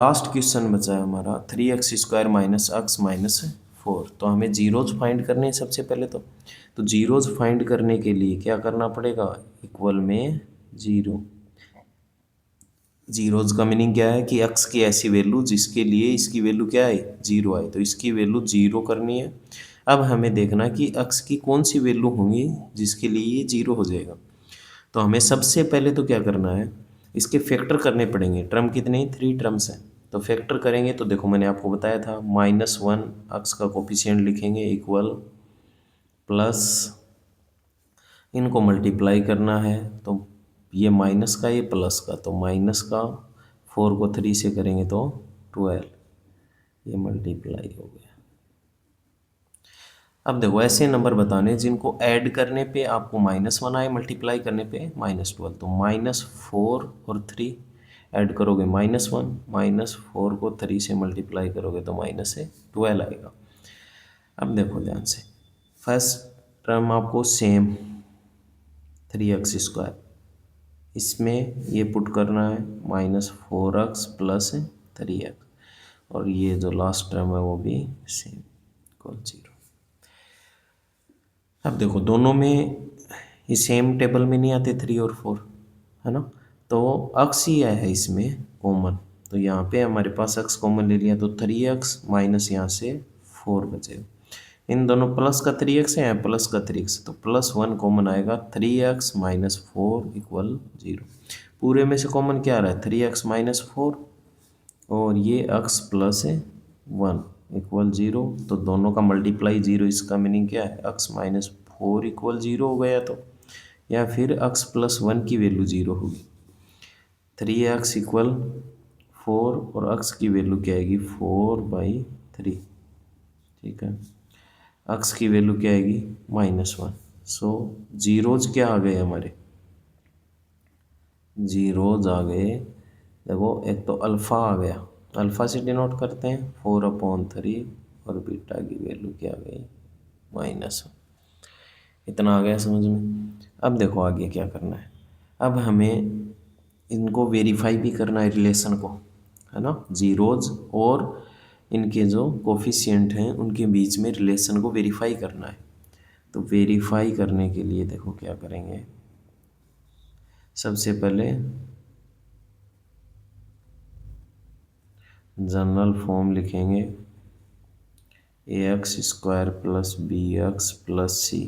Last question बचा है हमारा 3x² माइनस एक्स माइनस 4। तो हमें जीरोज फाइंड करने हैं सबसे पहले तो जीरोज फाइंड करने के लिए क्या करना पड़ेगा, इक्वल में जीरो। जीरोज का मीनिंग क्या है कि x की ऐसी वैल्यू जिसके लिए इसकी वैल्यू क्या है, जीरो आए, तो इसकी वैल्यू जीरो करनी है। अब हमें देखना कि x की कौन सी वैल्यू होंगी जिसके लिए ये जीरो हो जाएगा। तो हमें सबसे पहले तो क्या करना है, इसके फैक्टर करने पड़ेंगे। टर्म कितने, 3 टर्म्स हैं, तो फैक्टर करेंगे तो देखो मैंने आपको बताया था -1 एक्स का कोफिशिएंट लिखेंगे इक्वल प्लस, इनको मल्टीप्लाई करना है तो ये माइनस का ये प्लस का, तो माइनस का 4 को 3 से करेंगे तो 12, ये मल्टीप्लाई हो गया। अब देखो ऐसे नंबर बताने जिनको ऐड करने पे आपको -1 आए, मल्टीप्लाई करने पे -12, तो -4 और 3 ऐड करोगे -1, -4 को 3 से मल्टीप्लाई करोगे तो -12 आएगा। अब देखो ध्यान से, फर्स्ट टर्म आपको सेम 3x², इसमें ये पुट करना है -4x प्लस 3x, और ये जो लास्ट टर्म है वो भी सेम इक्वल 0। अब देखो दोनों में ये सेम टेबल में नहीं आते 3 और 4, है ना, तो x ही है इसमें कॉमन, तो यहाँ पे हमारे पास x कॉमन ले लिया तो 3x माइनस यहाँ से 4 बचेगा। इन दोनों प्लस का 3x है, प्लस का 3x, तो +1 कॉमन आएगा, 3x माइनस 4 इक्वल 0। पूरे में से कॉमन क्या आ रहा है, 3x माइनस 4, और ये x प्लस 1 इक्वल 0, तो दोनों का मल्टीप्लाई 0, इसका मीनिंग क्या है, x माइनस 4 इक्वल 0 हो गया। तो या फिर x प्लस 1 की वैल्यू 0 होगी, 3x इक्वल 4 और x की वैल्यू क्या आएगी 4/3, ठीक है, x की वैल्यू क्या आएगी -1। सो जीरोज क्या आ गए हमारे, जीरोज आ गए, देखो एक तो अल्फ़ा आ गया, अल्फ़ा से डिनोट करते हैं 4/3, और बीटा की वैल्यू क्या आ गई -1। इतना आ गया समझ में। अब देखो आगे क्या करना है, अब हमें इनको वेरीफाई भी करना है रिलेशन को, है ना, जीरोज और इनके जो कोफिशिएंट हैं उनके बीच में रिलेशन को वेरीफाई करना है। तो वेरीफाई करने के लिए देखो क्या करेंगे, सबसे पहले जनरल फॉर्म लिखेंगे ax² plus bx plus c,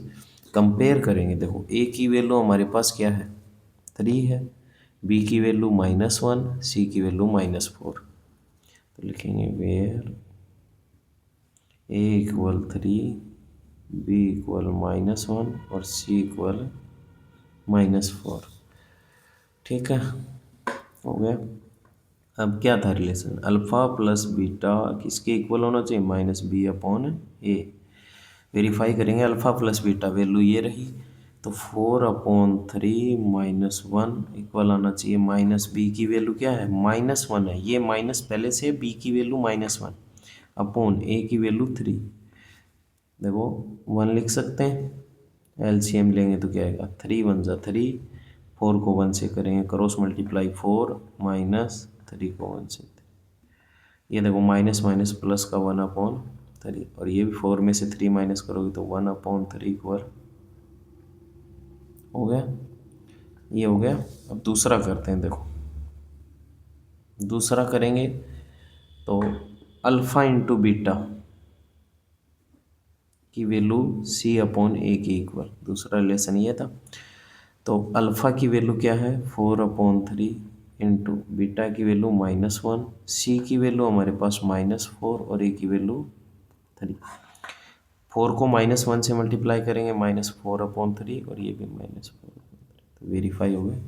compare करेंगे। देखो a की वैल्यू हमारे पास क्या है 3 है, b की वैल्यू -1, c की वैल्यू -4, तो लिखेंगे where a equal 3, b equal -1 और c इक्वल -4, ठीक है, हो गया। अब क्या था रिलेशन, अल्फ़ा प्लस बीटा किसके इक्वल होना चाहिए, -b/a। वेरीफाई करेंगे अल्फ़ा प्लस बीटा, वैल्यू ये रही, तो 4/3 -1 इक्वल आना चाहिए -b की वैल्यू क्या है -1 है, ये माइनस पहले से, b की वैल्यू -1 अपॉन a की वैल्यू 3, देखो 1 लिख सकते हैं, एलसीएम लेंगे तो क्या आएगा 3 1 जा 3, 4 को 1 से करेंगे क्रॉस मल्टीप्लाई 4 -3 को 1 से, ये देखो माइनस माइनस प्लस का 1/3, और ये भी 4 में से 3 माइनस करोगे तो 1/3 इक्वल हो गया, ये हो गया। अब दूसरा करते हैं, देखो दूसरा करेंगे तो अल्फ़ा इंटू बीटा की वैल्यू c/a के इक्वल, दूसरा रिलेशन ये था। तो अल्फ़ा की वैल्यू क्या है 4/3 इंटू बीटा की वैल्यू -1, c की वैल्यू हमारे पास -4 और a की वैल्यू 3, 4 को -1 से मल्टीप्लाई करेंगे -4/3, और ये भी -4, तो वेरीफाई हो गया।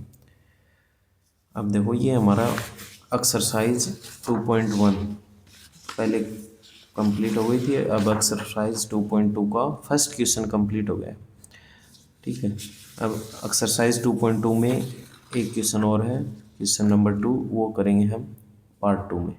अब देखो ये हमारा एक्सरसाइज 2.1 पहले कंप्लीट हो गई थी, अब एक्सरसाइज 2.2 का फर्स्ट क्वेश्चन कंप्लीट हो गया, ठीक है। अब एक्सरसाइज 2.2 में एक क्वेश्चन और है, क्वेश्चन नंबर 2, वो करेंगे हम पार्ट 2 में।